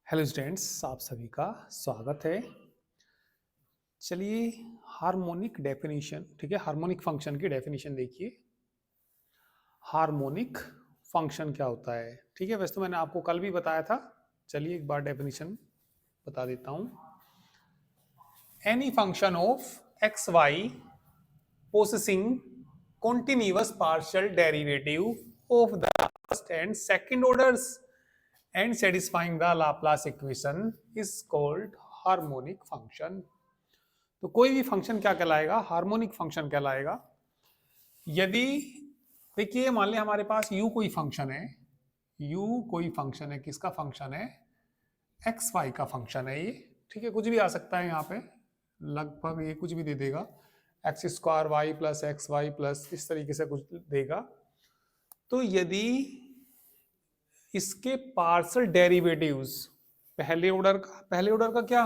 Hello students, आप सभी का स्वागत है। चलिए हार्मोनिक डेफिनेशन, ठीक है, हार्मोनिक फंक्शन की डेफिनेशन देखिए। हार्मोनिक फंक्शन क्या होता है? ठीक है, वैसे तो मैंने आपको कल भी बताया था। चलिए एक बार डेफिनेशन बता देता हूं। Any function of x y possessing continuous partial derivative of the first and second orders and satisfying the Laplace equation is called harmonic function। तो कोई भी फंक्शन क्या कहलाएगा? हार्मोनिक फंक्शन कहलाएगा। यदि देखिए मान लिया हमारे पास u कोई फंक्शन है, u कोई फंक्शन है, किसका फंक्शन है? एक्स वाई का फंक्शन है ये। ठीक है, कुछ भी आ सकता है यहाँ पे, लगभग ये कुछ भी दे देगा, x square y plus x y plus इस तरीके से कुछ देगा। तो यदि इसके पार्शियल डेरिवेटिव्स, पहले ऑर्डर का क्या,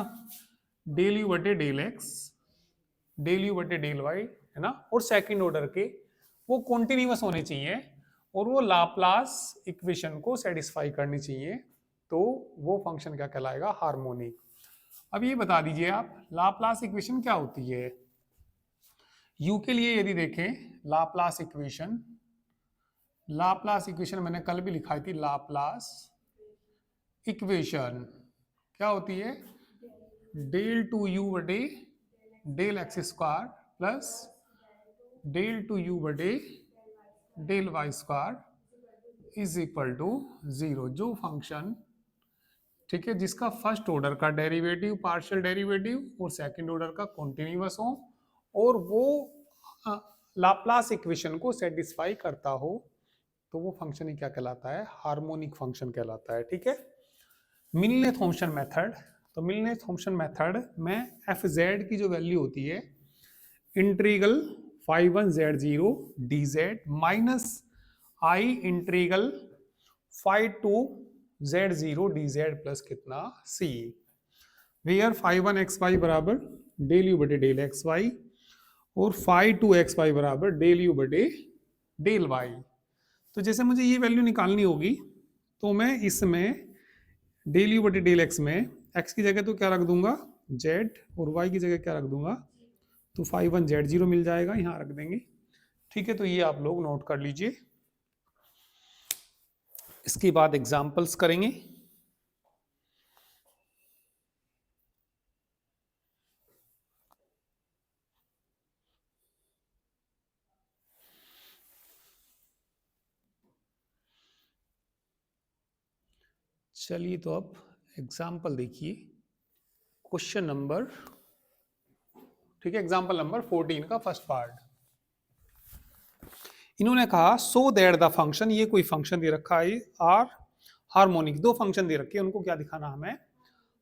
डेल यू बटे डेल एक्स, डेल यू बटे डेल वाई, है ना, और सेकंड ऑर्डर के वो कॉन्टिन्यूअस होने चाहिए और वो लाप्लास इक्वेशन को सेटिस्फाई करनी चाहिए, तो वो फंक्शन क्या कहलाएगा? हार्मोनिक। अब ये बता दीजिए आप, लाप्लास इक्वेशन क्या होती है? u के लिए यदि देखें लाप्लास इक्वेशन, लाप्लास इक्वेशन मैंने कल भी लिखाई थी। लाप्लास इक्वेशन क्या होती है? डेल टू यू बटे del x square plus del two u बटे del Y square is equal to 0। जो फंक्शन, ठीक है, जिसका फर्स्ट ऑर्डर का डेरिवेटिव पार्शियल डेरिवेटिव और सेकंड ऑर्डर का कॉन्टिन्यूअस हो और वो लाप्लास इक्वेशन को सेटिस्फाई करता हो, तो वो फंक्शन ही क्या कहलाता है? हार्मोनिक फंक्शन कहलाता है। ठीक है, मिलने थॉम्सन मेथड। तो मिलने थॉम्सन मेथड में एफ जेड की जो वैल्यू होती है, integral five one Z zero D Z minus I integral five two Z zero D Z plus कितना C, where five one X Y बराबर del u बटे del X Y और five two X Y बराबर del u बटे del Y. तो जैसे मुझे ये वैल्यू निकालनी होगी, तो मैं इसमें डेल यू बटे डेल एक्स में एक्स की जगह तो क्या रख दूंगा? जेड, और वाई की जगह क्या रख दूंगा? तो फाइव वन जेड जीरो मिल जाएगा, यहाँ रख देंगे। ठीक है, तो ये आप लोग नोट कर लीजिए। इसके बाद एग्जाम्पल्स करेंगे। चलिए तो अब एग्जाम्पल देखिए, क्वेश्चन नंबर, ठीक है, एग्जाम्पल नंबर 14 का फर्स्ट पार्ट। इन्होंने कहा सो दैट द फंक्शन, ये कोई फंक्शन दे रखा है आर हार्मोनिक, दो फंक्शन दे रखे हैं, उनको क्या दिखाना? हमें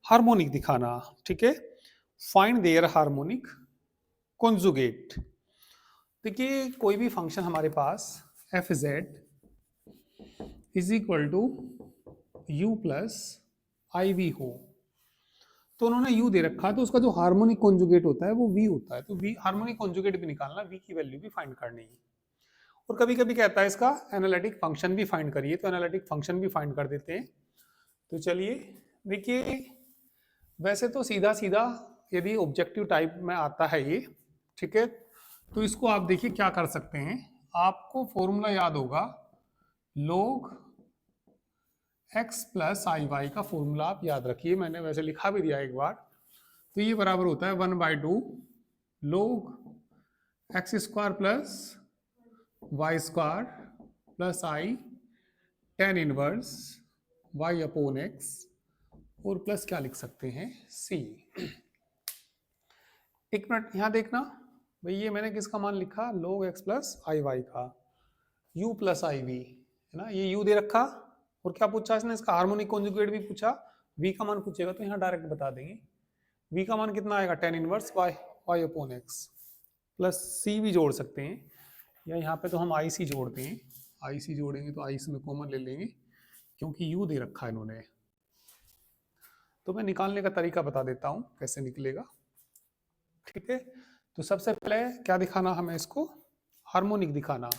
हार्मोनिक दिखाना। ठीक है, फाइंड देयर हार्मोनिक कॉन्जुगेट। देखिए कोई भी फंक्शन हमारे पास F Z is equal to U plus I V हो, तो उन्होंने u दे रखा है, तो उसका जो हार्मोनिक कॉन्जुगेट होता है वो v होता है। तो v हार्मोनिक कॉन्जुगेट भी निकालना, v की वैल्यू भी फाइंड करनी है। और कभी कभी कहता है इसका एनालिटिक फंक्शन भी फाइंड करिए, तो एनालिटिक फंक्शन भी फाइंड कर देते हैं। तो चलिए देखिए, वैसे तो सीधा सीधा यदि ऑब्जेक्टिव टाइप में आता है ये, ठीक है, तो इसको आप देखिए क्या कर सकते हैं। आपको फॉर्मूला याद होगा, log x प्लस आई वाई का फॉर्मूला आप याद रखिए, मैंने वैसे लिखा भी दिया एक बार। तो ये बराबर होता है 1/2 log X square plus Y square plus I tan inverse Y upon X, और प्लस क्या लिख सकते हैं? सी। एक मिनट यहाँ देखना भाई, ये मैंने किसका मान लिखा? log x प्लस आई वाई का, u प्लस आई वी, है ना, ये u दे रखा। और क्या पूछा इसने? इसका हार्मोनिक कॉन्जुगेट भी पूछा, v का मान पूछेगा तो यहाँ डायरेक्ट बता देंगे। v का मान कितना आएगा? Tan inverse Y upon x, plus C भी जोड़ सकते हैं, या यहाँ पे तो हम आई सी जोड़ते हैं, आई सी जोड़ेंगे तो आई सी में कॉमन ले लेंगे, क्योंकि u दे रखा है इन्होंने। तो मैं निकालने का तरीका बता देता हूँ कैसे निकलेगा। ठीक है, तो सबसे पहले क्या दिखाना हमें? इसको हार्मोनिक दिखाना।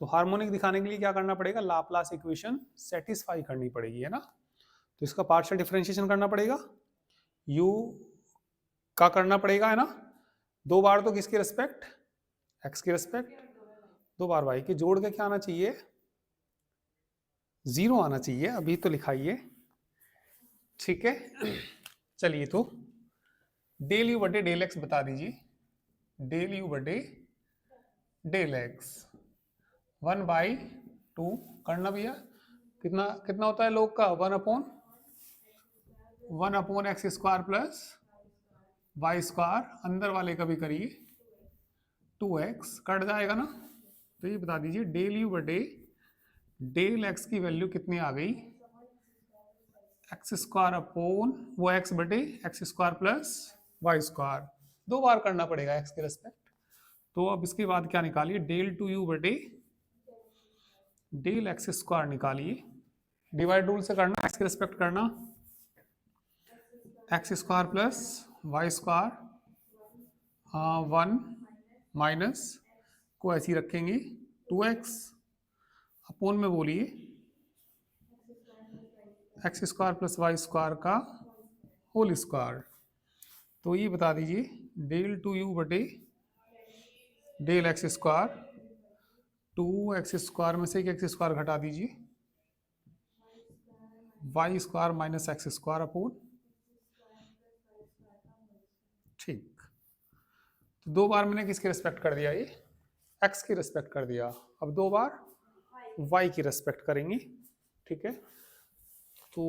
तो हार्मोनिक दिखाने के लिए क्या करना पड़ेगा? लाप्लास इक्वेशन सेटिस्फाई करनी पड़ेगी, है ना। तो इसका पार्शियल डिफरेंशिएशन करना पड़ेगा, u का करना पड़ेगा, है ना, 2 बार तो किसके रिस्पेक्ट, x के रिस्पेक्ट, 2 बार y के, जोड़ के क्या आना चाहिए, 0 आना चाहिए, अभी तो लिखाइए, ठीक है। चलिए तो डेल यू बटे डेल एक्स बता दीजिए, डेल यू बटे डेल एक्स 1/2 करना भैया, कितना कितना होता है लोग का, 1 upon x square plus Y square, अंदर वाले का भी करिए 2x, कट जाएगा ना। तो ये बता दीजिए डेल यू बटे डेल एक्स की वैल्यू कितनी आ गई, एक्स स्क्वायर अपॉन वो एक्स बटे x square plus Y square, 2 बार करना पड़ेगा एक्स के रेस्पेक्ट। तो अब इसके बाद क्या निकालिए, डेल टू यू बटे डेल एक्स स्क्वायर निकालिए, डिवाइड रूल से करना, एक्स के रेस्पेक्ट करना, x square plus Y square, 1 minus को ऐसी रखेंगे 2x अपोन में बोलिए x square plus Y square का होल स्क्वायर। तो ये बता दीजिए डेल टू यू बटे del x square, 2x square में से एक एक्स स्क्वायर घटा दीजिए, y square minus x square upon, ठीक। तो 2 बार मैंने किसके रिस्पेक्ट कर दिया, ये x की रिस्पेक्ट कर दिया, अब 2 बार y की रिस्पेक्ट करेंगे, ठीक है। तो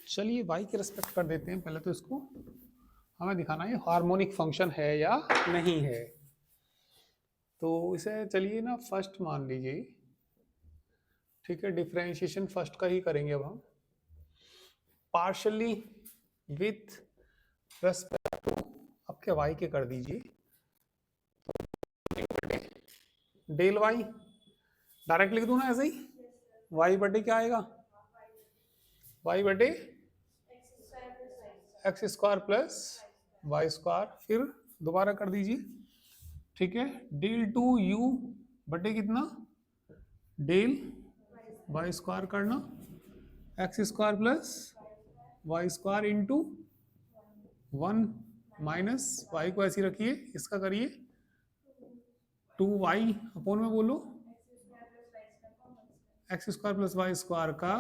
चलिए y की रिस्पेक्ट कर देते हैं, पहले तो इसको हमें दिखाना है हार्मोनिक फंक्शन है या नहीं है। तो इसे चलिए ना फर्स्ट मान लीजिए, ठीक है, डिफरेंशिएशन फर्स्ट का ही करेंगे अब हम, पार्शियली विथ रेस्पेक्ट टू, अब क्या y के कर दीजिए, डेल y डायरेक्ट लिख दूं ना ऐसे ही, y बटे क्या आएगा, y बटे x square plus Y square, फिर दोबारा कर दीजिए, ठीक है, डेल टू यू बटे कितना, डेल वाई स्क्वायर करना, x square plus Y square into 1 minus y को ऐसी रखिए, इसका करिए 2y अपोन में बोलो x square plus Y square का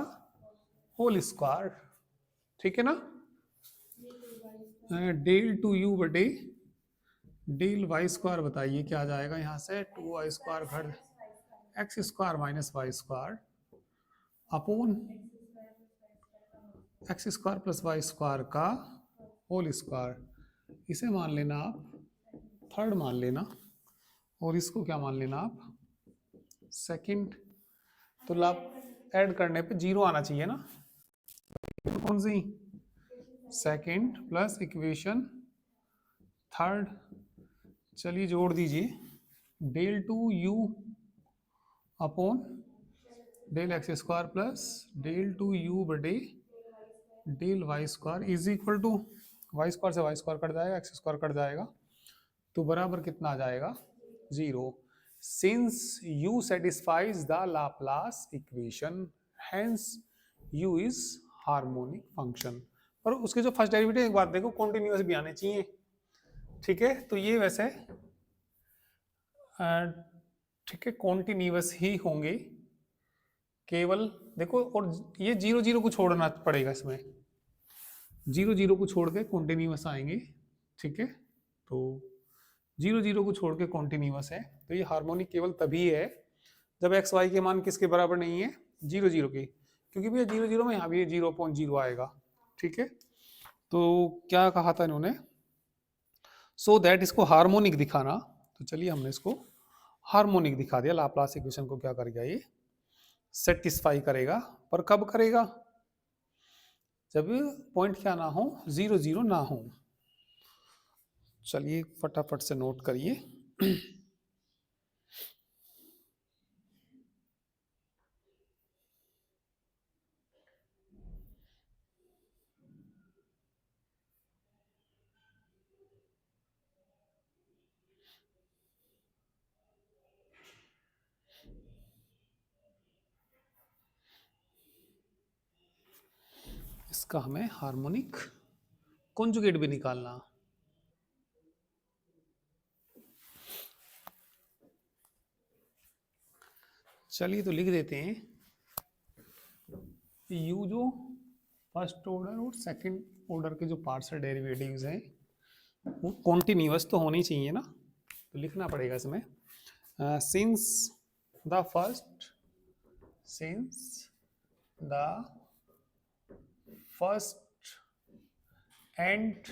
होल स्क्वायर, ठीक है ना। डेल टू यू बटे डेल वाई स्क्वायर बताइए क्या आ जाएगा यहाँ से, 2y स्क्वायर घट x square minus y square upon x square plus Y square का होल स्क्वायर, इसे मान लेना आप थर्ड मान लेना, और इसको क्या मान लेना आप सेकंड। तो लाभ ऐड करने पे 0 आना चाहिए ना, कौन सी, सेकंड प्लस इक्वेशन थर्ड, चलिए जोड़ दीजिए del two u upon del x square plus del two u बटे del Y square is equal to, Y square से वाई स्क्वायर कट जाएगा, एक्स स्क्वायर कट जाएगा, तो बराबर कितना आ जाएगा 0। Since u satisfies the Laplace equation hence u is harmonic function। और उसके जो फर्स्ट डेरिवेटिव, एक बात देखो कॉन्टिन्यूअस भी आने चाहिए, ठीक है। तो ये वैसे ठीक है कॉन्टिन्यूअस ही होंगे केवल, देखो, और ये 0 0 को छोड़ना पड़ेगा, इसमें 0 0 को छोड़ के कॉन्टिन्यूअस आएंगे, ठीक है। तो 0 0 को छोड़ के कॉन्टिन्यूअस है, तो ये हार्मोनिक केवल तभी है जब एक्स वाई के मान किसके बराबर नहीं है, 0 0 के, क्योंकि भैया 0 0 में यहाँ भी 0.0 आएगा, ठीक है। तो क्या कहा था इन्होंने, सो दैट इसको हार्मोनिक दिखाना, तो चलिए हमने इसको हार्मोनिक दिखा दिया, लाप्लास इक्वेशन को क्या करेगा, ये सेटिस्फाई करेगा, पर कब करेगा, जब पॉइंट क्या ना हो, 0 0 ना हो। चलिए फटाफट से नोट करिए इसका हमें हार्मोनिक कॉन्जुगेट भी निकालना। चलिए तो लिख देते हैं, यू जो फर्स्ट ऑर्डर और सेकंड ऑर्डर के जो पार्शियल डेरिवेटिव्स हैं वो कॉन्टिन्यूअस तो होनी चाहिए ना, तो लिखना पड़ेगा इसमें since the first and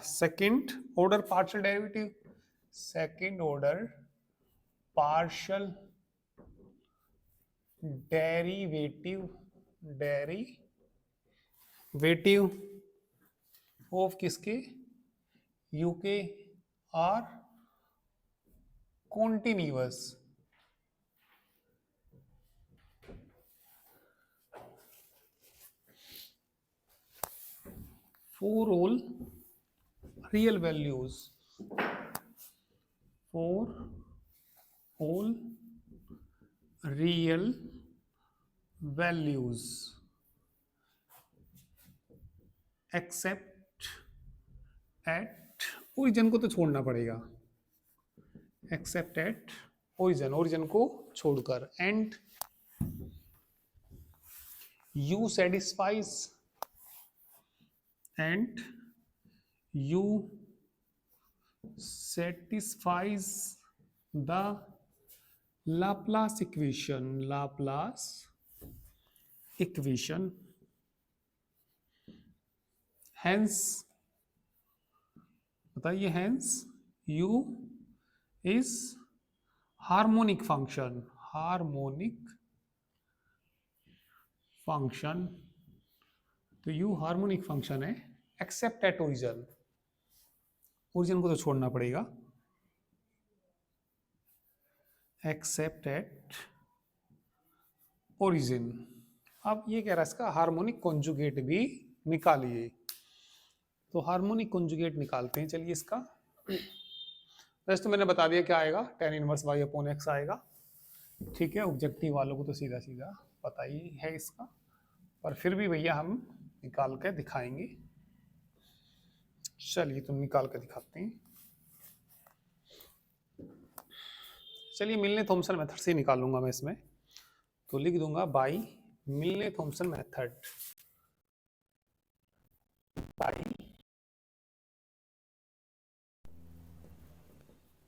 second order partial derivative, second order partial derivative of किसके, यू के are continuous. For all real values, for all real values except at origin को तो छोड़ना पड़ेगा, एक्सेप्ट एट ओरिजिन को छोड़कर, and U satisfies the Laplace equation hence, बताइए, hence U is harmonic function, तो यू हार्मोनिक फंक्शन है except at origin को तो छोड़ना पड़ेगा, एक्सेप्ट एट ओरिजिन। अब ये कह रहा है इसका हार्मोनिक कॉन्जुगेट भी निकालिए, तो हार्मोनिक कॉन्जुगेट निकालते हैं। चलिए इसका वैसे तो मैंने बता दिया क्या आएगा, tan inverse y upon x आएगा, ठीक है। ऑब्जेक्टिव वालों को तो सीधा सीधा पता ही है इसका, पर फिर भी भैया हम निकाल के दिखाएंगे। चलिए तो निकाल के दिखाते हैं। चलिए मिलने थॉमसन मेथड से निकालूंगा मैं इसमें, तो लिख दूंगा by Milne Thomson method, by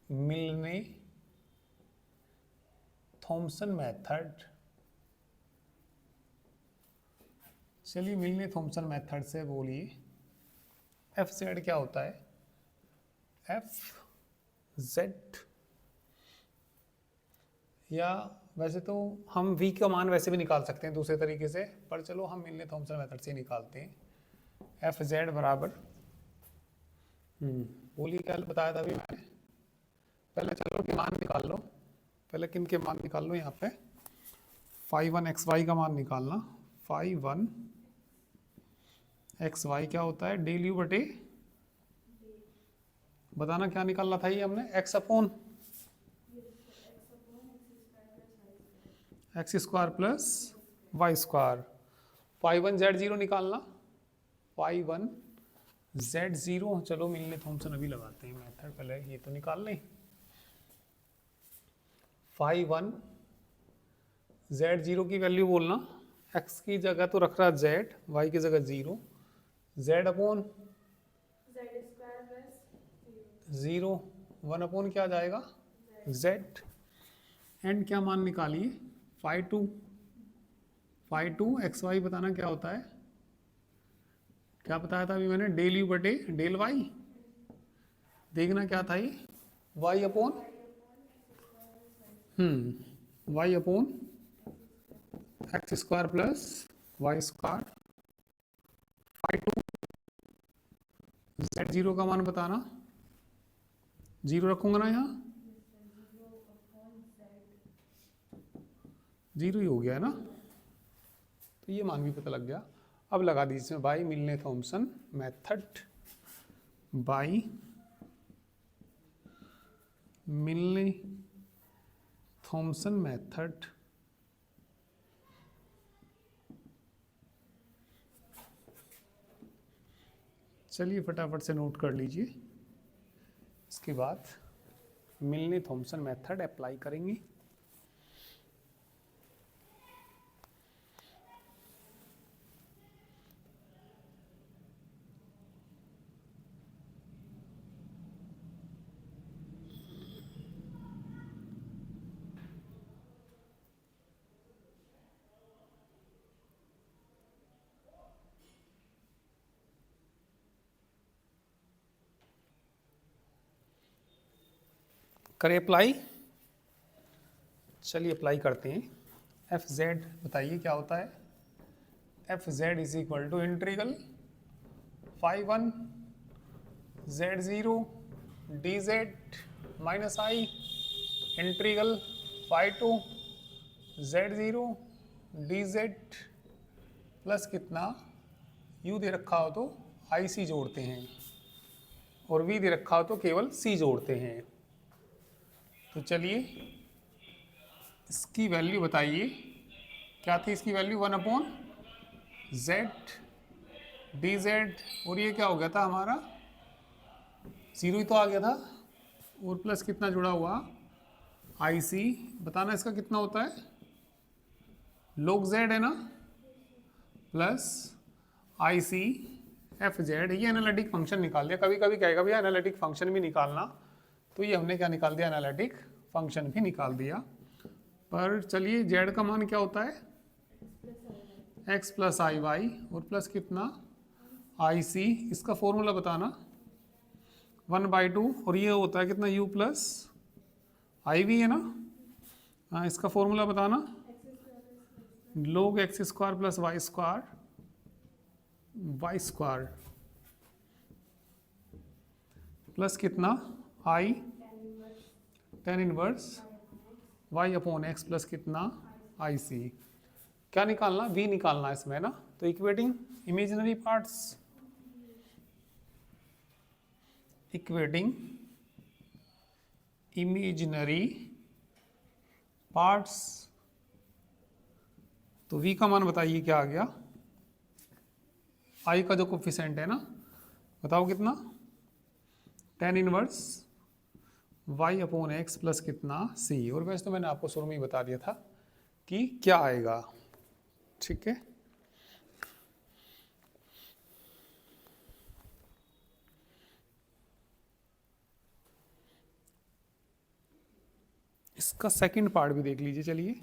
Milne Thomson method. चलिए मिलने थॉमसन मेथड से बोलिए एफ जेड क्या होता है, एफ जेड, या वैसे तो हम v का मान वैसे भी निकाल सकते हैं दूसरे तरीके से, पर चलो हम मिलने थॉमसन मेथड से निकालते हैं। एफ जेड बराबर बोलिए क्या बताया था अभी मैंने, पहले चलो के मान निकाल लो, पहले किन के मान निकाल लो, यहाँ पे फाइव वन एक्स वाई का मान निकालना। फाइव वन एक्स वाई क्या होता है, डेल यू बटे, बताना क्या निकालना था ये हमने, x upon x square plus Y square. Five one Z zero निकालना, फाइव वन जेड जीरो, चलो मिलने थॉमसन अभी लगाते हैं मेथड, पहले ये तो निकाल लें। फाइव वन जेड जीरो की वैल्यू बोलना, एक्स की जगह तो रख रहा जेड, वाई की जगह zero, Z upon zero, one upon क्या आ जाएगा जेड, एंड क्या मान निकालिए, फाइव टू एक्स वाई बताना क्या होता है, क्या बताया था अभी मैंने, डेल यू बटे डेल वाई, देखना क्या था ये, y upon y upon x square plus Y square. Five two Z zero का मान बताना, जीरो रखूंगा ना यहाँ, जीरो ही हो गया है ना, तो ये मान भी पता लग गया। अब लगा दीजिए by Milne Thomson method, by Milne Thomson method, चलिए फटाफट से नोट कर लीजिए। इसके बाद मिलने थॉमसन मेथड अप्लाई करेंगे। करें अप्लाई। चलिए अप्लाई करते हैं। एफ जेड बताइए क्या होता है। F Z is equal to integral five one z zero d Z minus i integral five two z zero d Z plus कितना यू दे रखा हो तो आई सी जोड़ते हैं और वी दे रखा हो तो केवल सी जोड़ते हैं। तो चलिए इसकी वैल्यू बताइए क्या थी। इसकी वैल्यू 1/z dz और ये क्या हो गया था हमारा, जीरो ही तो आ गया था और प्लस कितना जुड़ा हुआ आई सी। बताना इसका कितना होता है, log z है ना, प्लस आई सी एफ जेड। ये एनालिटिक फंक्शन निकाल दिया। कभी कभी कहेगा भैया एनालिटिक फंक्शन भी निकालना, तो ये हमने क्या निकाल दिया, एनालिटिक फंक्शन भी निकाल दिया। पर चलिए z का मान क्या होता है, x प्लस आई वाई और प्लस कितना आई सी। इसका फॉर्मूला बताना 1/2 और ये होता है कितना u प्लस आई वी है ना। हाँ इसका फॉर्मूला बताना log x square plus Y square plus कितना i tan inverse y upon x plus कितना आई सी। क्या निकालना, v निकालना इसमें ना। तो equating imaginary parts, equating imaginary parts. तो v का मान बताइए क्या आ गया, i का जो कोफिशिएंट है ना, बताओ कितना, tan inverse y upon x plus कितना c। और वैसे तो मैंने आपको शुरू में ही बता दिया था कि क्या आएगा, ठीक है। इसका सेकंड पार्ट भी देख लीजिए। चलिए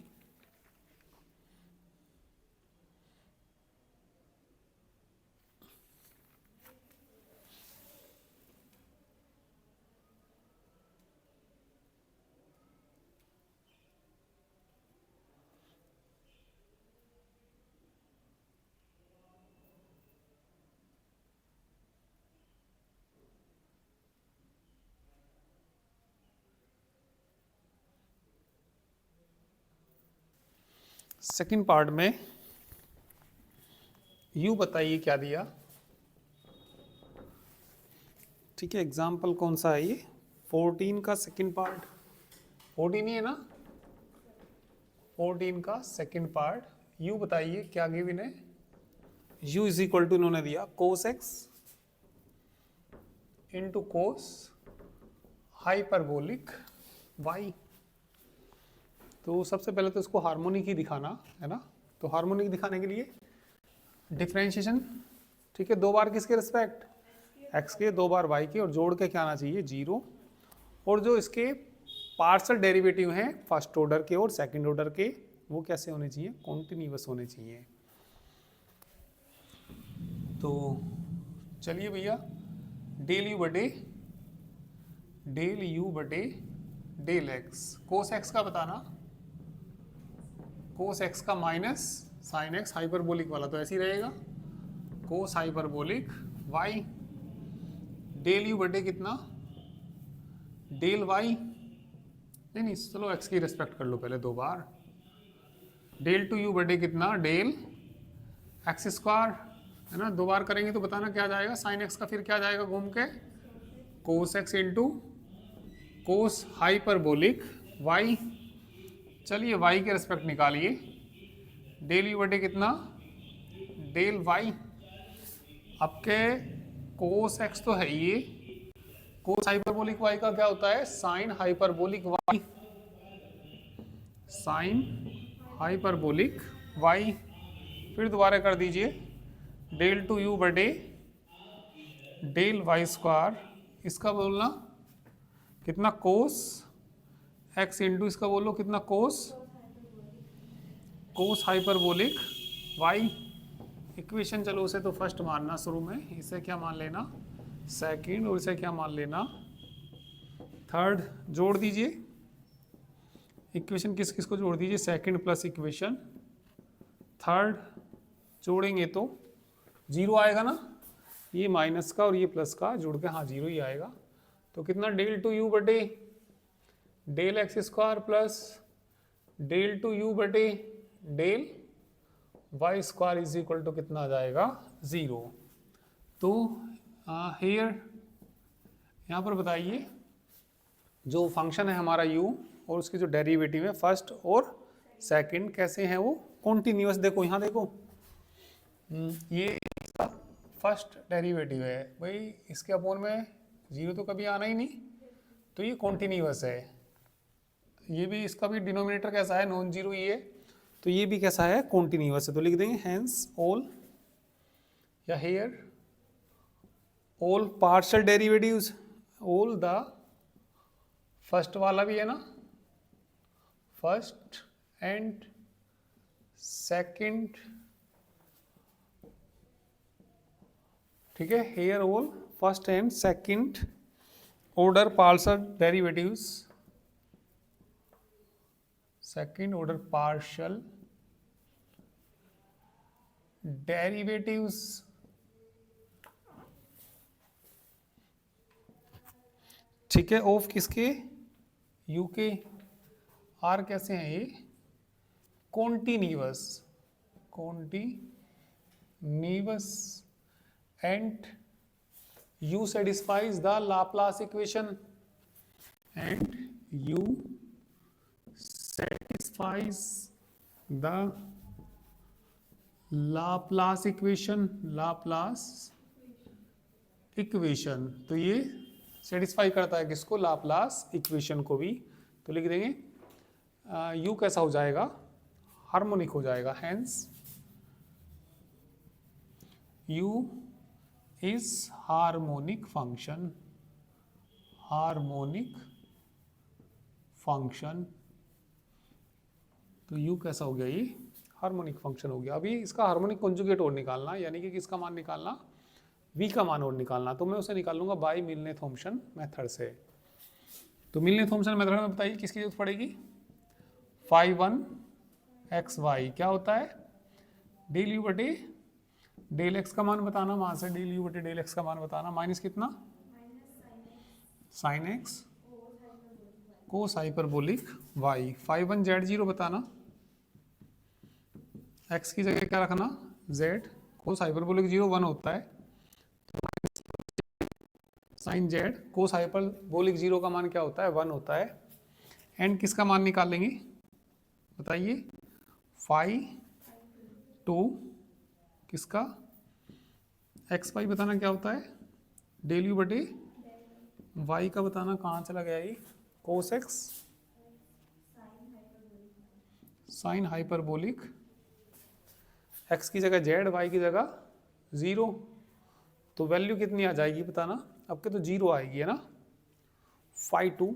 सेकंड पार्ट में यू बताइए क्या दिया, ठीक है। एग्जाम्पल कौन सा है ये, 14 का सेकंड पार्ट, 14 ही है ना, 14 का सेकंड पार्ट। यू बताइए क्या गिवन है, u इज इक्वल टू इन्होंने दिया cos x into cos hyperbolic y. तो सबसे पहले तो इसको हार्मोनिक ही दिखाना है ना। तो हार्मोनिक दिखाने के लिए डिफरेंशिएशन, ठीक है, 2 बार किसके रिस्पेक्ट, x के, 2 बार y के, और जोड़ के क्या आना चाहिए 0। और जो इसके पार्शियल डेरिवेटिव हैं फर्स्ट ऑर्डर के और सेकंड ऑर्डर के, वो कैसे होने चाहिए, कॉन्टिन्यूअस होने चाहिए। तो चलिए भैया डेल यू बटे डेल एक्स, कोस एक्स का बताना, कोस एक्स का माइनस साइन एक्स हाइपरबोलिक वाला तो ऐसे ही रहेगा, कोस हाइपरबोलिक वाई, डेल यू बटे कितना डेल वाई, नहीं चलो एक्स की रिस्पेक्ट कर लो पहले 2 बार, डेल टू यू बटे कितना डेल एक्स स्क्वायर है ना। 2 बार करेंगे तो बताना क्या जाएगा, साइन एक्स का फिर क्या जाएगा घूम के, cos x into cos hyperbolic y. चलिए वाई के रिस्पेक्ट निकालिए, डेल यू बटे कितना डेल वाई। आपके कोस एक्स तो है ये, कोस हाइपरबोलिक वाई का क्या होता है, sine hyperbolic Y, sine hyperbolic y. फिर दोबारा कर दीजिए, डेल टू यू बटे डेल वाई स्क्वायर, इसका बोलना कितना, कोस एक्स इंटू इसका बोलो कितना, कोस हाइपरबोलिक वाई। इक्वेशन चलो उसे तो फर्स्ट मानना शुरू में, इसे क्या मान लेना सेकंड, और इसे क्या मान लेना थर्ड। जोड़ दीजिए इक्वेशन, किस किस को जोड़ दीजिए, सेकंड प्लस इक्वेशन थर्ड, जोड़ेंगे तो जीरो आएगा ना, ये माइनस का और ये प्लस का जोड़ के हाँ जीरो ही आएगा। तो कितना, डेल टू यू बटे del x square plus del two u बटे del Y square is equal to कितना आ जाएगा, जीरो। तो हेयर यहाँ पर बताइए जो फंक्शन है हमारा u और उसकी जो डेरिवेटिव है फर्स्ट और सेकंड कैसे हैं वो, कॉन्टिन्यूअस। देखो यहाँ देखो, ये इसका फर्स्ट डेरिवेटिव है भाई, इसके अपोन में जीरो तो कभी आना ही नहीं, तो ये कॉन्टिन्यूअस है। ये भी, इसका भी डिनोमिनेटर कैसा है, नॉन जीरो ही है, तो ये भी कैसा है, कॉन्टिन्यूअस है। तो लिख देंगे हैंस ऑल, या here all partial derivatives, all the, first वाला भी है ना, फर्स्ट एंड सेकंड, ठीक है, here all first and second order partial derivatives, second order partial derivatives, ठीक है, ऑफ किसके, यू के, आर कैसे हैं ये, continuous, continuous and U satisfies the Laplace equation, and U satisfies the Laplace equation, Laplace equation. तो ये satisfy करता है किसको, लाप्लास इक्वेशन को भी। तो लिख देंगे u कैसा हो जाएगा, हार्मोनिक हो जाएगा, hence u is harmonic function, harmonic function. तो u कैसा हो गया, ये हार्मोनिक फंक्शन हो गया। अभी इसका हार्मोनिक कॉन्जुगेट और निकालना, यानी कि किसका मान निकालना, v का मान और निकालना। तो मैं उसे निकालूंगा बाय मिलने थॉम्सन मेथड से। तो मिलने थॉम्सन मेथड में बताइए किसकी जरूरत पड़ेगी, फाई वन एक्स वाई क्या होता है, डेल यू बटे डेल एक्स का मान बताना, वहां से डेल यू बटे डेल एक्स का मान बताना, माइनस कितना, sine X cos hyperbolic Y, phi one Z zero बताना, एक्स की जगह क्या रखना, Z, cos hyperbolic zero one होता है, sine Z cos hyperbolic zero का मान क्या होता है, वन होता है। एंड किसका मान निकालेंगे बताइए, फाई टू किसका, एक्स वाई बताना क्या होता है, डेल यू बटे वाई का बताना, कहाँ चला गया ये, cos x sine hyperbolic, x की जगह जेड, वाई की जगह जीरो, तो वैल्यू कितनी आ जाएगी बताना, अब के तो जीरो आएगी है ना, फाई टू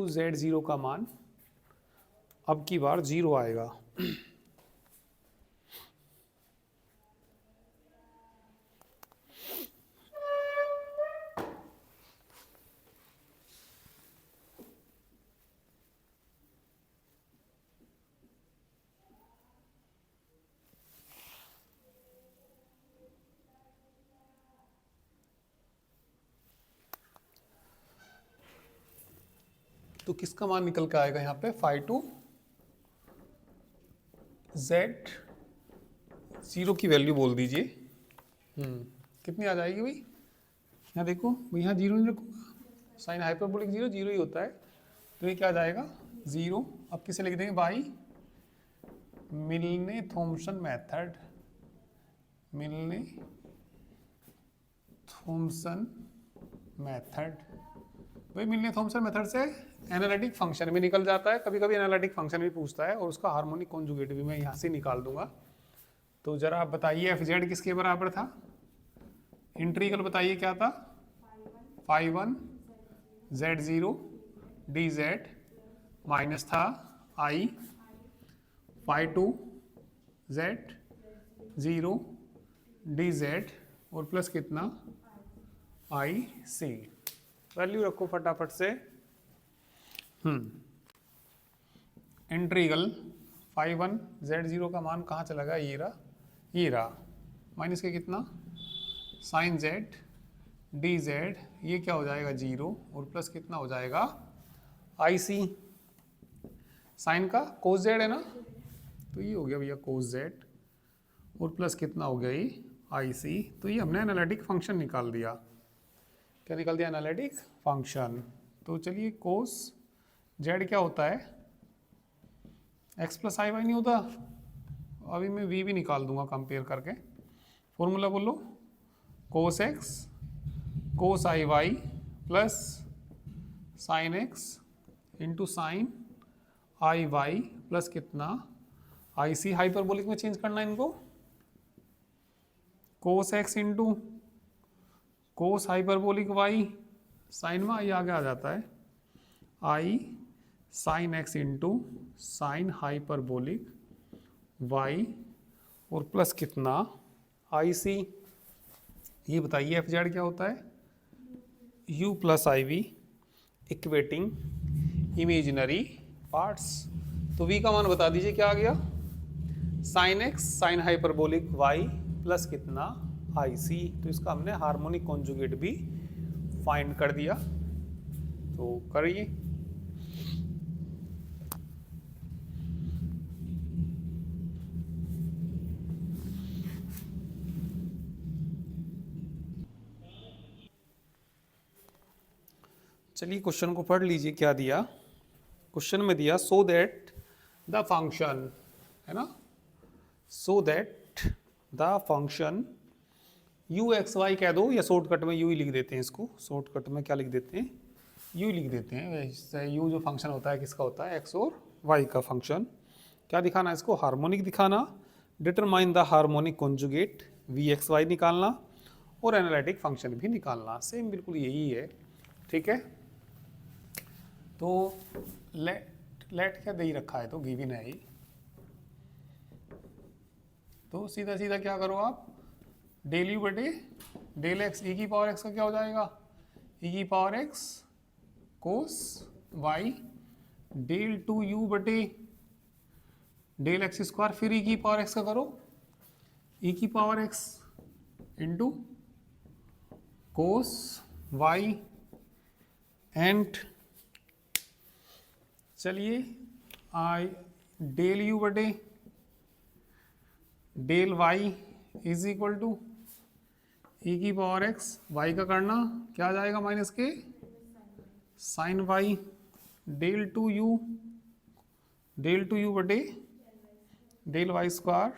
जेड जीरो का मान अब की बार जीरो आएगा। तो किसका मान निकल के आएगा यहाँ पे, फाई टू जेड जीरो की वैल्यू बोल दीजिए, कितनी आ जाएगी भाई, यहाँ देखो यहाँ जीरो नहीं रखूंगा, साइन हाइपरबोलिक जीरो जीरो ही होता है, तो ये क्या आ जाएगा जीरो। अब किसे लिख देंगे, बाई मिलने थॉम्सन मेथड, मिलने थॉमसन मेथड। भाई मिलने थॉमसन मेथड से एनालिटिक फंक्शन भी निकल जाता है, कभी कभी एनालिटिक फंक्शन भी पूछता है, और उसका हार्मोनिक कॉन्जुगेट भी मैं यहाँ से निकाल दूंगा। तो जरा आप बताइए एफ जेड किसके बराबर था? इंटीग्रल बताइए क्या था? Phi one Z zero D Z minus था I phi two Z zero D Z और प्लस कितना आई सी। वैल्यू रखो फटाफट से। Integral phi one Z zero का मान कहाँ चला गया? ये रहा माइनस के कितना साइन जेड डी जेड, ये क्या हो जाएगा जीरो और प्लस कितना हो जाएगा आई सी। साइन का कोस जेड है ना, तो ये हो गया भैया कोस जेड और प्लस कितना हो गया ये आई सी। तो ये हमने एनालिटिक फंक्शन निकाल दिया। क्या निकाल दिया? Analytic function. तो चलिए कोस जेड क्या होता है? एक्स प्लस आई वाई नहीं होता? अभी मैं वी भी निकाल दूंगा कंपेयर करके। फॉर्मूला बोलो, cos X cos I Y plus sine X into sine I Y plus कितना आई सी। हाइपरबोलिक में चेंज करना है इनको, cos x into cos hyperbolic Y, sine में आई आगे आ जाता है, I sine X into sine hyperbolic Y और प्लस कितना आई सी। ये बताइए एफ जेड क्या होता है? U plus I we equating imaginary parts. तो वी का मान बता दीजिए क्या आ गया? Sine x sine hyperbolic y plus कितना आई सी। तो इसका हमने हार्मोनिक कॉन्जुगेट भी फाइंड कर दिया। तो करिए। चलिए क्वेश्चन को पढ़ लीजिए। क्या दिया क्वेश्चन में? दिया सो दैट द फंक्शन, है ना, so that the function u x y कह दो, या शॉर्टकट में यू ही लिख देते हैं इसको। शॉर्टकट में क्या लिख देते हैं? यू लिख देते हैं। वैसे यू जो फंक्शन होता है किसका होता है? एक्स और वाई का फंक्शन। क्या दिखाना है इसको? हार्मोनिक दिखाना। Determine the harmonic conjugate v x y निकालना और एनालिटिक फंक्शन भी निकालना। सेम बिल्कुल यही है, ठीक है। तो लेट क्या दे ही रखा है, तो गिवन है ही। तो सीधा सीधा क्या करो आप? डेल यू बटे डेल एक्स, ई की पावर एक्स का क्या हो जाएगा? ई की power X cos Y del two u बटे डेल एक्स स्क्वायर, फिर ई की पावर एक्स का करो ई की power X into cos Y and चलिए आई डेल यू बटे del Y is equal to E की पावर एक्स, वाई का करना क्या आ जाएगा? माइनस के sine y del two u बटे डेल वाई स्क्वायर,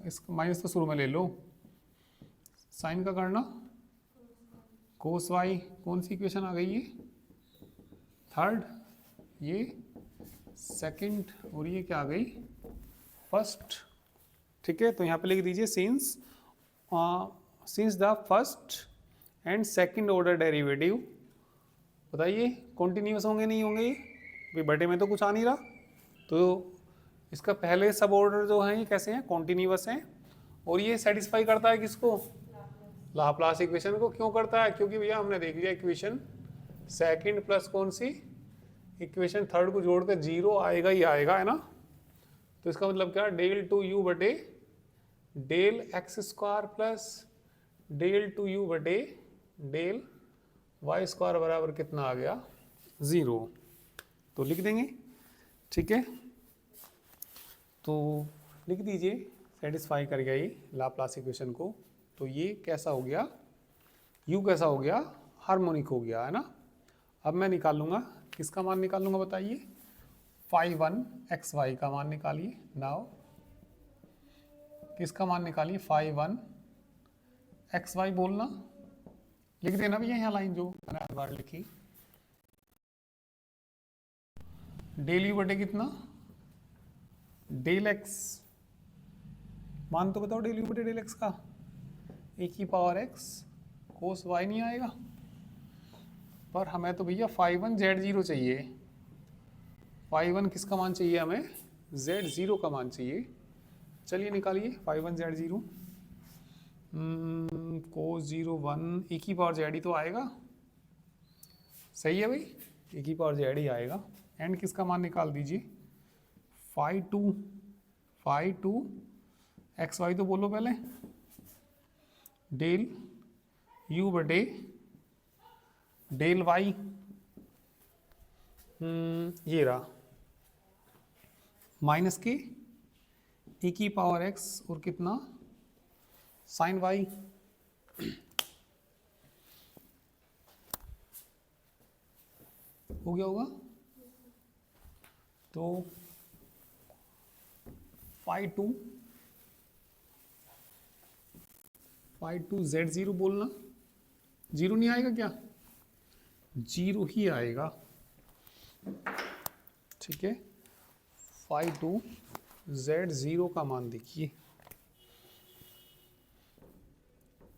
इसका माइनस तो शुरू में ले लो, साइन का करना कोस वाई। कौन सी इक्वेशन आ गई? ये थर्ड, ये सेकंड और ये क्या आ गई? फर्स्ट, ठीक है। तो यहाँ पे लिख दीजिए since the first and second order derivative, बताइए कॉन्टिन्यूस होंगे नहीं होंगे? ये बटे में तो कुछ आ नहीं रहा, तो इसका पहले सब ऑर्डर जो हैं ये कैसे हैं? कॉन्टिन्यूस हैं। और ये सेटिस्फाई करता है किसको? लाप्लास इक्वेशन को। क्यों करता है? क्योंकि भैया हमने देख लिया इक्वेशन सेकंड प्लस कौन सी इक्वेशन थर्ड को जोड़कर जीरो आएगा ही आएगा, है ना। तो इसका मतलब क्या? डेल टू यू बटे del x square plus del two u बटे डेल वाई स्क्वायर बराबर कितना आ गया? जीरो। तो लिख देंगे, ठीक है। तो लिख दीजिए सेटिस्फाई कर गया ये लाप्लास इक्वेशन को। तो ये कैसा हो गया? यू कैसा हो गया? हार्मोनिक हो गया, है ना। अब मैं निकालूंगा, किसका मान निकालूंगा बताइए? फाई वन एक्स वाई का मान निकालिए। नाउ किसका मान निकालिए? फाई वन एक्स वाई बोलना लिख देना भी यहाँ लाइन जो मैंने हर बार लिखी। डेल यू बटे कितना, डेल एक्स, मान तो बताओ डेल यू बटे डेल एक्स का, ए की पावर एक्स कोस वाई नहीं आएगा, पर हमें तो भैया फाई 1 z0 चाहिए। फाई 1 किसका मान चाहिए हमें, z0 का मान चाहिए। चलिए निकालिए फाई 1 z0, कोस 0 1 ए की पावर जेड ही तो आएगा, सही है भाई, ए की पावर जेड ही आएगा। एंड किसका मान निकाल दीजिए, फाई 2 एक्स वाई तो बोलो पहले, डेल यू बटे डेल वाई, ये रहा, माइनस के ए की पावर एक्स और कितना साइन वाई, हो गया होगा। तो फाई टू z0 बोलना, जीरो नहीं आएगा क्या, जीरो ही आएगा, ठीक है। फाई 2 z0 का मान देखिए,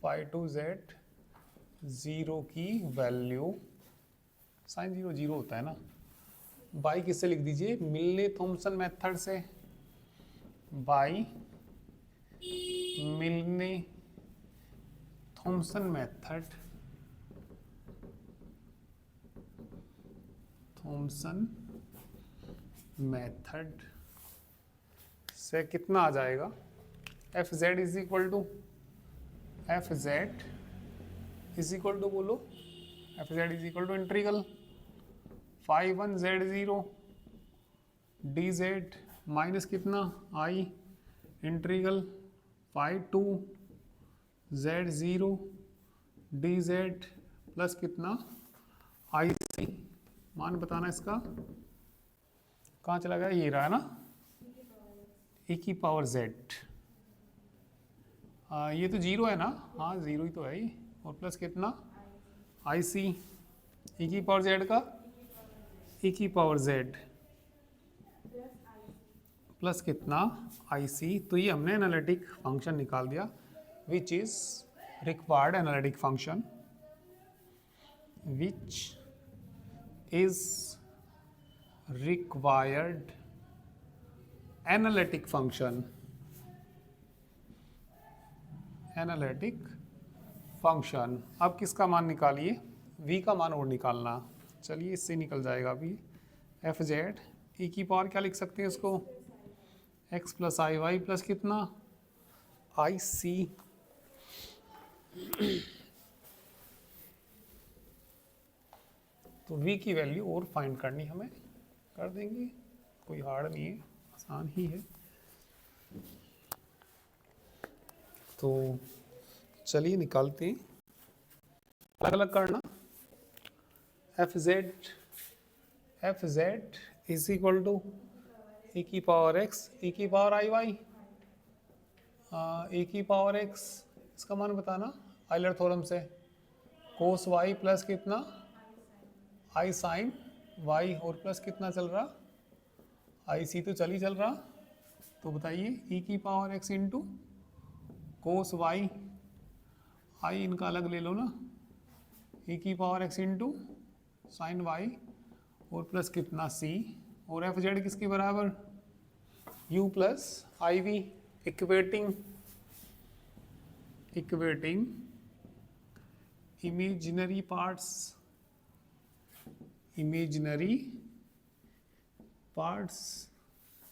फाई 2 z0 की वैल्यू, साइन 0 0 होता है ना, बाई किससे लिख दीजिए, मिलने थॉमसन मेथड से, by Milne Thomson method, Thomson method से कितना आ जाएगा, F Z is equal to, F Z is equal to बोलो, F Z is equal to integral phi 1 z0 D Z minus कितना I, integral phi 2 z0 D Z plus कितना आई सी, मान बताना इसका, कहाँ चला गया, ये रहा है ना, ए की पावर जेड, ये तो जीरो है ना, हाँ जीरो ही तो है ही, और प्लस कितना आई सी, ए की पावर जेड का ए की पावर जेड प्लस कितना आई सी, तो ये हमने एनालिटिक फंक्शन निकाल दिया, विच is required analytic function, which is required analytic function, analytic function. अब किसका मान निकालिए, v का मान और निकालना, चलिए इससे निकल जाएगा अभी, एफ जेड ई की पावर क्या लिख सकते हैं इसको, x प्लस आई वाई प्लस कितना आई सी, तो v की वैल्यू और फाइंड करनी हमें, कर देंगे, कोई हार्ड नहीं है, आसान ही है। तो चलिए निकालते हैं, अलग अलग करना, F Z is equal to A की पावर एक्स, ए की पावर आई वाई, ए की पावर एक्स, इसका मान बताना आइलर थ्योरम से, कोस वाई प्लस कितना आई साइन वाई, और प्लस कितना चल रहा, आई सी तो चल ही चल रहा, तो बताइए ई की power X into cos Y, I इनका अलग ले लो ना, ई की power X into sine Y, और प्लस कितना सी, और एफ जेड किसके बराबर, U plus I we, equating imaginary parts,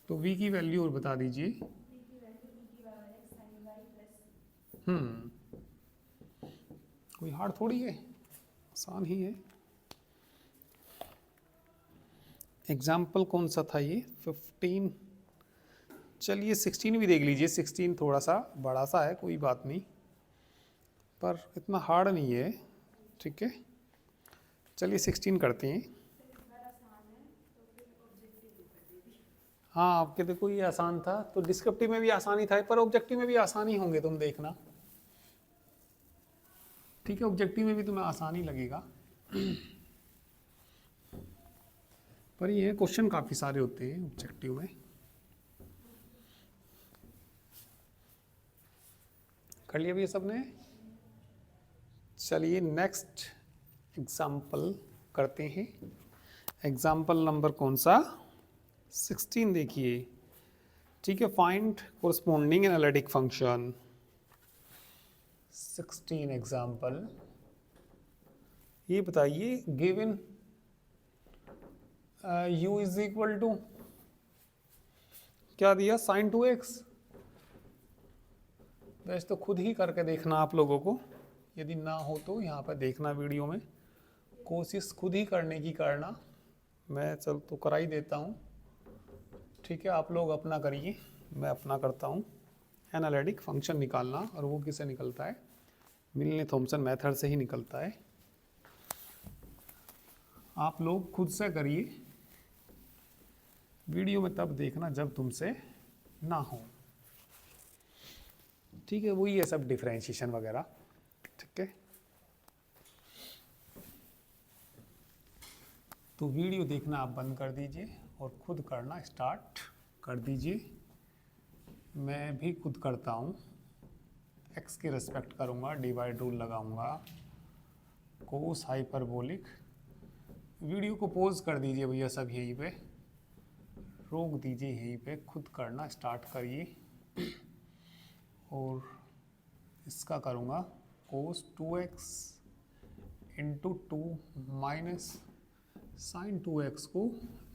तो v की वैल्यू और बता दीजिए, कोई हार्ड थोड़ी है, आसान ही है। एग्जाम्पल कौन सा था ये, 15, चलिए 16 भी देख लीजिए, 16 थोड़ा सा बड़ा सा है, कोई बात नहीं, पर इतना हार्ड नहीं है, ठीक है। चलिए 16 करते हैं, हाँ आपके देखो ये आसान था, तो डिस्क्रिप्टिव में भी आसानी था, पर ऑब्जेक्टिव में भी आसानी होंगे, तुम देखना, ठीक। ठीक है, ऑब्जेक्टिव में भी तुम्हें आसानी लगेगा, पर ये क्वेश्चन काफ़ी सारे होते हैं ऑब्जेक्टिव में। कर लिया भैया सबने? चलिए नेक्स्ट एग्जाम्पल करते हैं। एग्जाम्पल नंबर कौन सा? 16 देखिए। ठीक है, find corresponding analytic function. 16 example, ये बताइए given u is equal to क्या दिया, sin 2x। वैसे तो खुद ही करके देखना आप लोगों को, यदि ना हो तो यहाँ पर देखना वीडियो में, कोशिश खुद ही करने की करना, मैं चल तो करा ही देता हूँ। ठीक है, आप लोग अपना करिए, मैं अपना करता हूँ। एनालिटिक फंक्शन निकालना, और वो किससे निकलता है? मिलने थॉमसन मेथड से ही निकलता है। आप लोग खुद से करिए, वीडियो में तब देखना जब तुमसे ना हो। ठीक है, वही है सब डिफरेंशिएशन वगैरह। ठीक है, तो वीडियो देखना आप बंद कर दीजिए और खुद करना स्टार्ट कर दीजिए। मैं भी खुद करता हूँ, x की रिस्पेक्ट करूँगा, डिवाइड रूल लगाऊंगा, कोस हाइपरबोलिक। वीडियो को पॉज कर दीजिए भैया, सब यहीं पे रोक दीजिए, यहीं पे खुद करना स्टार्ट करिए। और इसका करूँगा कोस 2x into 2 minus sign 2x को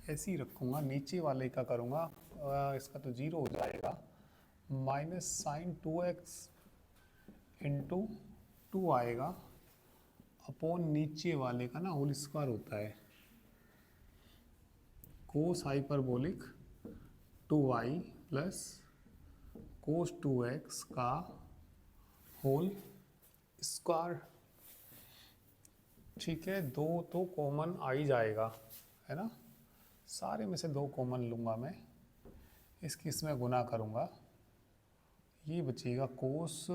ऐसे ही रखूँगा, नीचे वाले का करूँगा, इसका तो 0 हो जाएगा, माइनस साइन 2x इंटू 2 आएगा, अपॉन नीचे वाले का ना होल स्क्वायर होता है, कोस hyperbolic 2y plus cos 2x का होल स्क्वायर। ठीक है, 2 तो कॉमन आ ही जाएगा, है ना, सारे में से 2 कॉमन लूँगा मैं, इसकी इसमें गुना करूँगा, ये बचेगा कोस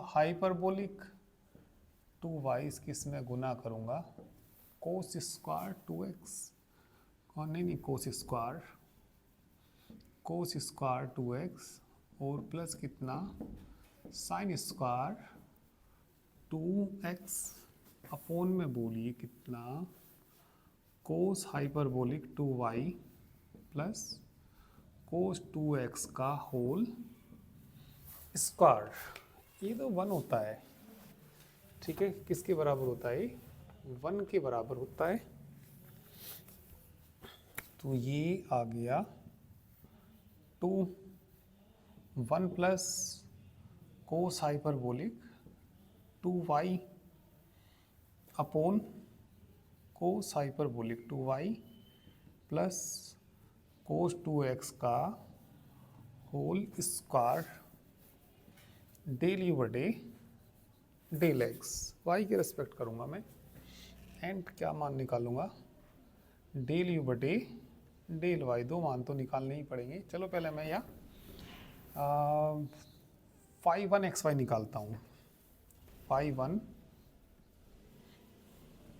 हाइपरबोलिक 2y, इसकी इसमें गुना करूँगा, कोस स्क्वायर 2x, नहीं कोस स्क्वायर 2x, और प्लस कितना साइन स्क्वायर 2x, अपोन में बोलिए कितना कोस hyperbolic 2y plus cos 2x का होल स्क्वायर। ये तो 1 होता है। ठीक है, किसके बराबर होता है? 1 के बराबर होता है। तो ये आ गया 2 1 plus cos hyperbolic 2y upon cos hyperbolic 2y plus cos 2x का होल स्क्वायर डेल यू बटे डेल x। y के रेस्पेक्ट करूँगा मैं, एंड क्या मान निकालूंगा, डेल यू बटे डेल y। 2 मान तो निकालने ही पड़ेंगे। चलो पहले मैं यहाँ 5 1 xy निकालता हूँ। 5 1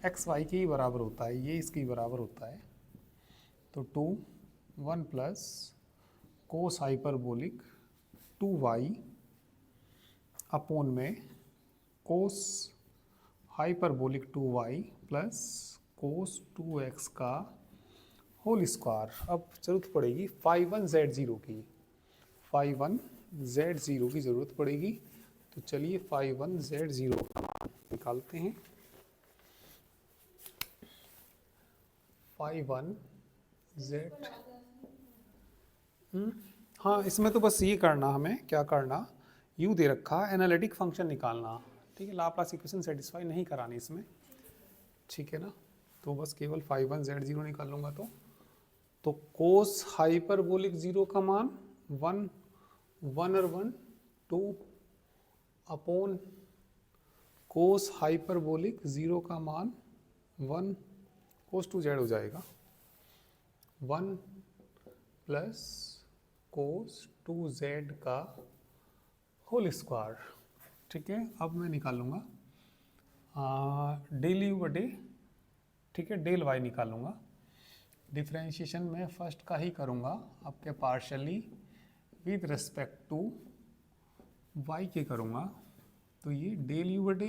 xy के ही बराबर होता है, ये इसके बराबर होता है। तो 2 1 plus cos hyperbolic 2y upon में कोस hyperbolic 2y plus cos 2x का होल स्क्वायर। अब जरूरत पड़ेगी 5 1 z0 की, 5 1 z0 की ज़रूरत पड़ेगी। तो चलिए 5 1 z0 का मान निकालते हैं। 5 1 z, हाँ इसमें तो बस ये करना, हमें क्या करना, u दे रखा, एनालिटिक फंक्शन निकालना। ठीक है, लाप्लास इक्वेशन सेटिस्फाई नहीं करानी इसमें। ठीक है ना, तो बस केवल 5 1 z0 निकाल लूँगा। तो कोस हाइपरबोलिक 0 का मान 1 1 और 1 2 अपॉन कोस हाइपरबोलिक 0 का मान 1 कोस 2z हो जाएगा, 1 प्लस कोस 2z का होल स्क्वायर। ठीक है, अब मैं निकालूंगा डेल यू बटे, ठीक है, डेल वाई निकालूंगा। डिफ्रेंशिएशन में फर्स्ट का ही करूँगा आपके partially with respect to y के करूँगा, तो ये डेल यू बटे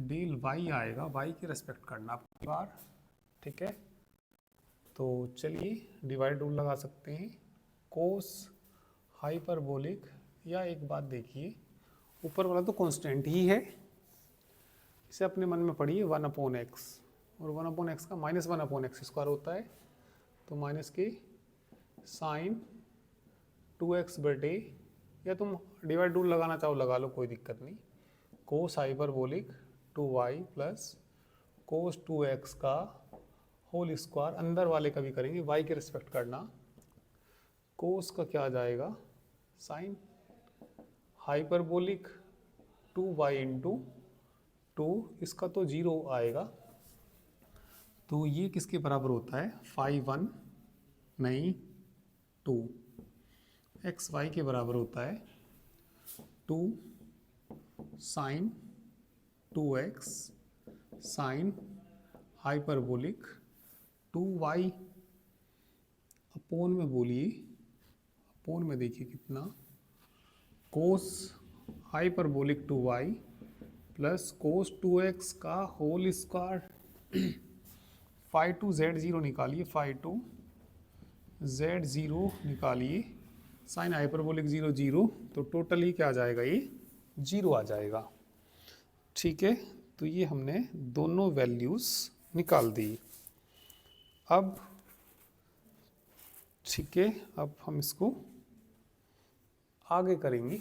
डेल वाई आएगा, वाई की रिस्पेक्ट करना आपकी बार, ठीक है। तो चलिए डिवाइड रूल लगा सकते हैं। कोस हाइपरबोलिक, या एक बात देखिए, ऊपर वाला तो कांस्टेंट ही है, इसे अपने मन में पढ़िए 1/x, और 1/x का -1/x² होता है, तो माइनस के साइन 2x बटे, या तुम डिवाइड रूल लगाना चाहो लगा लो, कोई दिक्कत नहीं। कोस hyperbolic 2y plus cos 2x का होल स्क्वायर, अंदर वाले का भी करेंगे, y के रिस्पेक्ट करना। कोस का क्या आ जाएगा, साइन हाइपरबोलिक 2y इंटू 2, इसका तो 0 आएगा, तो ये किसके बराबर होता है, 5 1 नहीं 2, एक्स वाई के बराबर होता है 2 sign 2x sine hyperbolic 2y upon में बोलिए, अपोन में देखिए कितना, कोस hyperbolic 2y plus cos 2x का होल स्क्वायर। 5 2 z0 निकालिए, 5 2 z0 निकालिए, साइन हाइपरबोलिक 0 0, तो टोटल ही क्या आ जाएगा, ये 0 आ जाएगा, ठीक है। तो ये हमने दोनों वैल्यूज़ निकाल दी। अब ठीक है, अब हम इसको आगे करेंगे।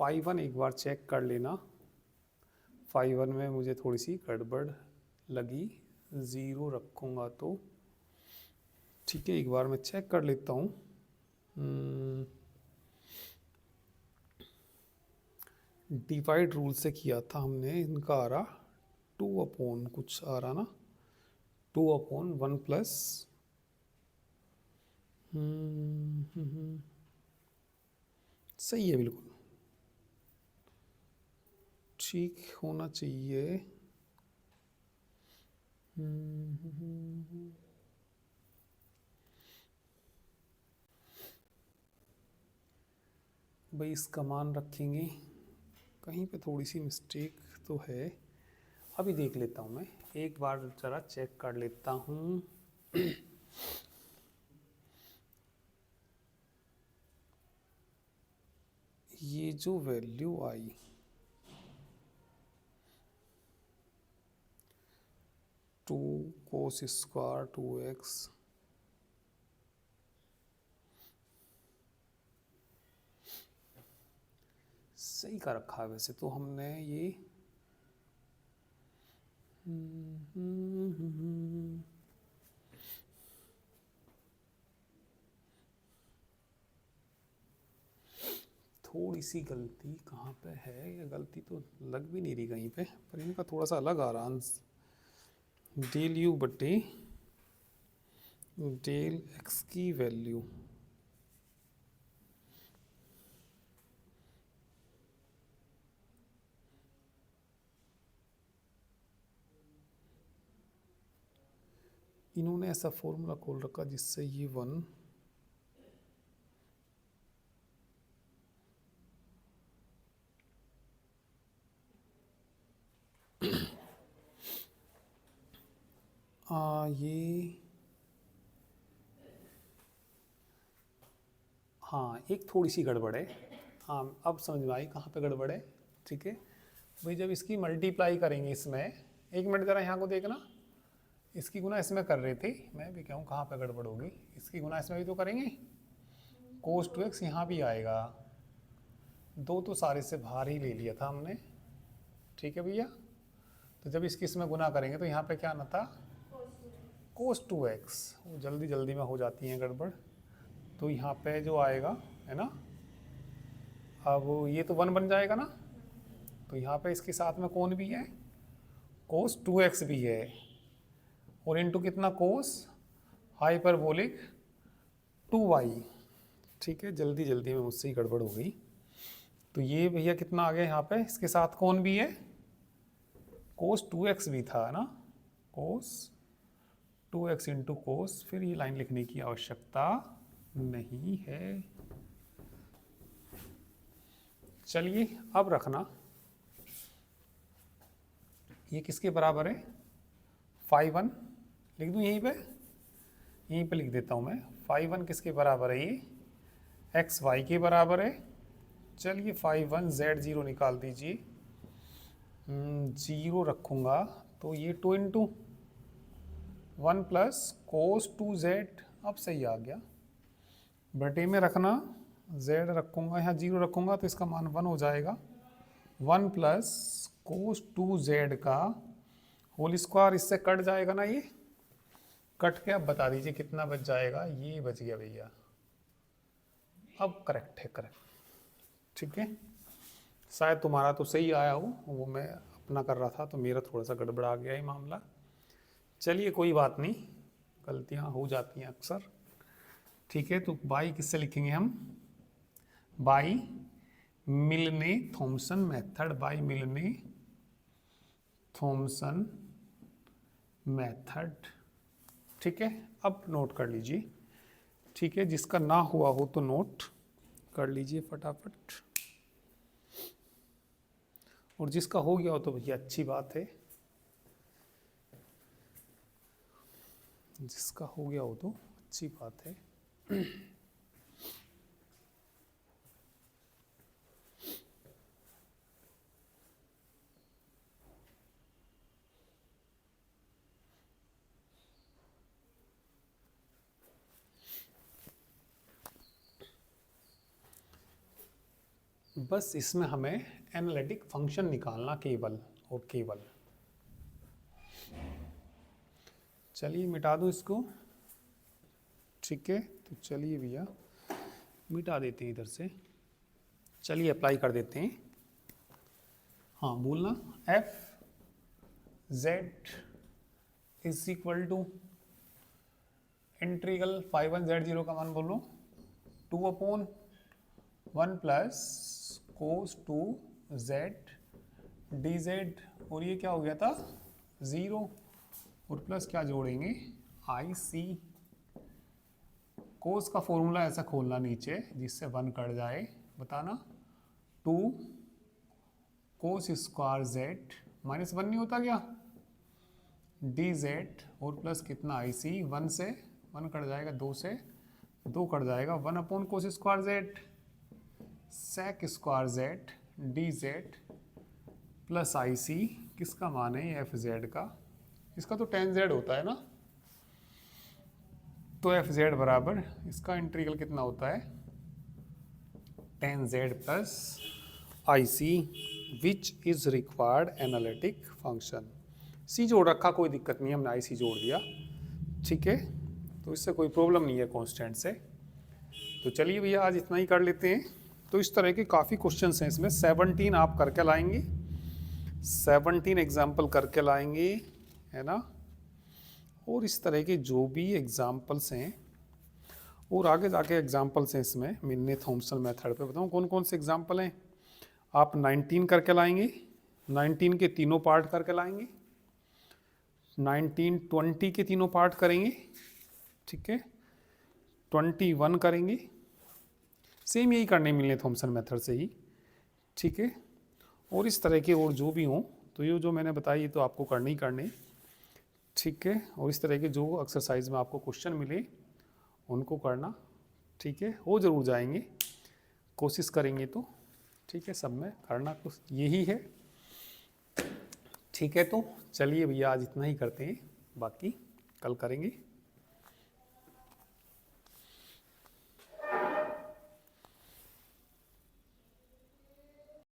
5 1 एक बार चेक कर लेना, 5 1 में मुझे थोड़ी सी गड़बड़ लगी, 0 रखूँगा तो ठीक है, एक बार मैं चेक कर लेता हूँ। डिवाइड रूल से किया था हमने, इनका आ रहा 2/, कुछ आ रहा ना, 2/1 प्लस सही है, बिल्कुल ठीक होना चाहिए। भाई इसका मान रखेंगे, कहीं पे थोड़ी सी मिस्टेक तो है, अभी देख लेता हूँ मैं, एक बार ज़रा चेक कर लेता हूँ। ये जो वैल्यू आई 2 कोस स्क्वायर 2x, सही का रखा है वैसे तो हमने ये, थोड़ी सी गलती कहाँ पे है, या गलती तो लग भी नहीं रही कहीं पे, पर इनका थोड़ा सा अलग आ रहा आंसर। डेल यू बटे डेल एक्स की वैल्यू, इन्होंने ऐसा फॉर्मूला खोल रखा जिससे ये 1 ये, हाँ एक थोड़ी सी गड़बड़ है, हाँ अब समझ में आई कहाँ पे गड़बड़ है, ठीक है भाई। जब इसकी मल्टीप्लाई करेंगे इसमें, एक मिनट ज़रा यहाँ को देखना, इसकी गुना इसमें कर रहे थे, मैं भी कहूँ कहाँ पे गड़बड़ होगी, इसकी गुना इसमें भी तो करेंगे, कोस 2x यहाँ भी आएगा, 2 तो सारे से बाहर ही ले लिया था हमने, ठीक है भैया। तो जब इसकी इसमें गुना करेंगे तो यहाँ पे क्या आना था, कोस 2x, वो जल्दी जल्दी में हो जाती हैं गड़बड़, तो यहाँ पे जो आएगा है ना, अब ये तो 1 बन जाएगा ना, तो यहाँ पे इसके साथ में कौन भी है, कोस 2x भी है, और इनटू कितना, कोस हाइपरबोलिक 2y, ठीक है, जल्दी जल्दी में मुझसे ही गड़बड़ हो गई। तो ये भैया कितना आ गया यहाँ पे, इसके साथ कौन भी है, कोस 2x भी था ना, कोस 2x इंटू कोस, फिर ये लाइन लिखने की आवश्यकता नहीं है। चलिए अब रखना, ये किसके बराबर है, 5 1 लिख दूँ यहीं पे लिख देता हूँ मैं। 5 1 किसके बराबर है, ये एक्स वाई के बराबर है। चलिए 5 1 Z0 निकाल दीजिए, 0 रखूँगा तो ये 2 इंटू 1 प्लस कोस 2Z, अब सही आ गया। बटे में रखना, Z रखूँगा यहाँ 0 रखूँगा तो इसका मान 1 हो जाएगा। 1 प्लस कोस 2Z का होल स्क्वायर, इससे कट जाएगा ना, ये कट के अब बता दीजिए कितना बच जाएगा। ये बच गया भैया, अब करेक्ट है, करेक्ट, ठीक है। शायद तुम्हारा तो सही आया हो, वो मैं अपना कर रहा था तो मेरा थोड़ा सा गड़बड़ा गया ये मामला। चलिए कोई बात नहीं, गलतियां हो जाती हैं अक्सर, ठीक है। तो बाई किससे लिखेंगे हम, by Milne Thomson method, by Milne Thomson method, ठीक है। अब नोट कर लीजिए, ठीक है, जिसका ना हुआ हो तो नोट कर लीजिए फटाफट, और जिसका हो गया हो तो भैया अच्छी बात है, जिसका हो गया हो तो अच्छी बात है। बस इसमें हमें एनालिटिक फंक्शन निकालना केवल और केवल। चलिए मिटा दूँ इसको, ठीक है। तो चलिए भैया मिटा देते हैं इधर से, चलिए अप्लाई कर देते हैं। हाँ बोलना, f Z is equal to integral 5 1 Z0 का मान बोलो 2/1 प्लस कोस 2Z dz, और ये क्या हो गया था 0, और प्लस क्या जोड़ेंगे IC। कोस का फॉर्मूला ऐसा खोलना नीचे जिससे 1 कट जाए, बताना 2 कोस स्क्वायर Z माइनस 1 नहीं होता क्या, dz, और प्लस कितना IC, 1 से 1 कट जाएगा, 2 से 2 कट जाएगा, 1 cos square Z sec square Z dz plus IC, किसका मान है एफ जेड का, इसका तो tan Z होता है ना, तो एफ जेड बराबर इसका इंटीग्रल कितना होता है tan Z plus IC which is required analytic function. C जोड़ रखा, कोई दिक्कत नहीं है, हमने IC जोड़ दिया, ठीक है। तो इससे कोई प्रॉब्लम नहीं है कांस्टेंट से। तो चलिए भैया आज इतना ही कर लेते हैं। तो इस तरह के काफ़ी क्वेश्चंस हैं इसमें, 17 आप करके लाएंगे, 17 एग्जाम्पल करके लाएंगे, है ना। और इस तरह के जो भी एग्जाम्पल्स हैं, और आगे जाके एग्जाम्पल्स हैं इसमें मिलने थॉमसन मेथड पे, बताऊँ कौन कौन से एग्जाम्पल हैं। आप 19 करके लाएंगे, 19 के तीनों पार्ट करके लाएंगे, 19 20 के तीनों पार्ट करेंगे, ठीक है, 21 करेंगे, सेम यही करने मिलने थॉमसन मेथड से ही, ठीक है। और इस तरह के और जो भी हों, तो ये जो मैंने बताई ये तो आपको करने ही करने, ठीक है। और इस तरह के जो एक्सरसाइज में आपको क्वेश्चन मिले उनको करना, ठीक है, हो जरूर जाएंगे, कोशिश करेंगे तो, ठीक है, सब में करना कुछ यही है, ठीक है। तो चलिए भैया आज इतना ही करते हैं, बाकी कल करेंगे।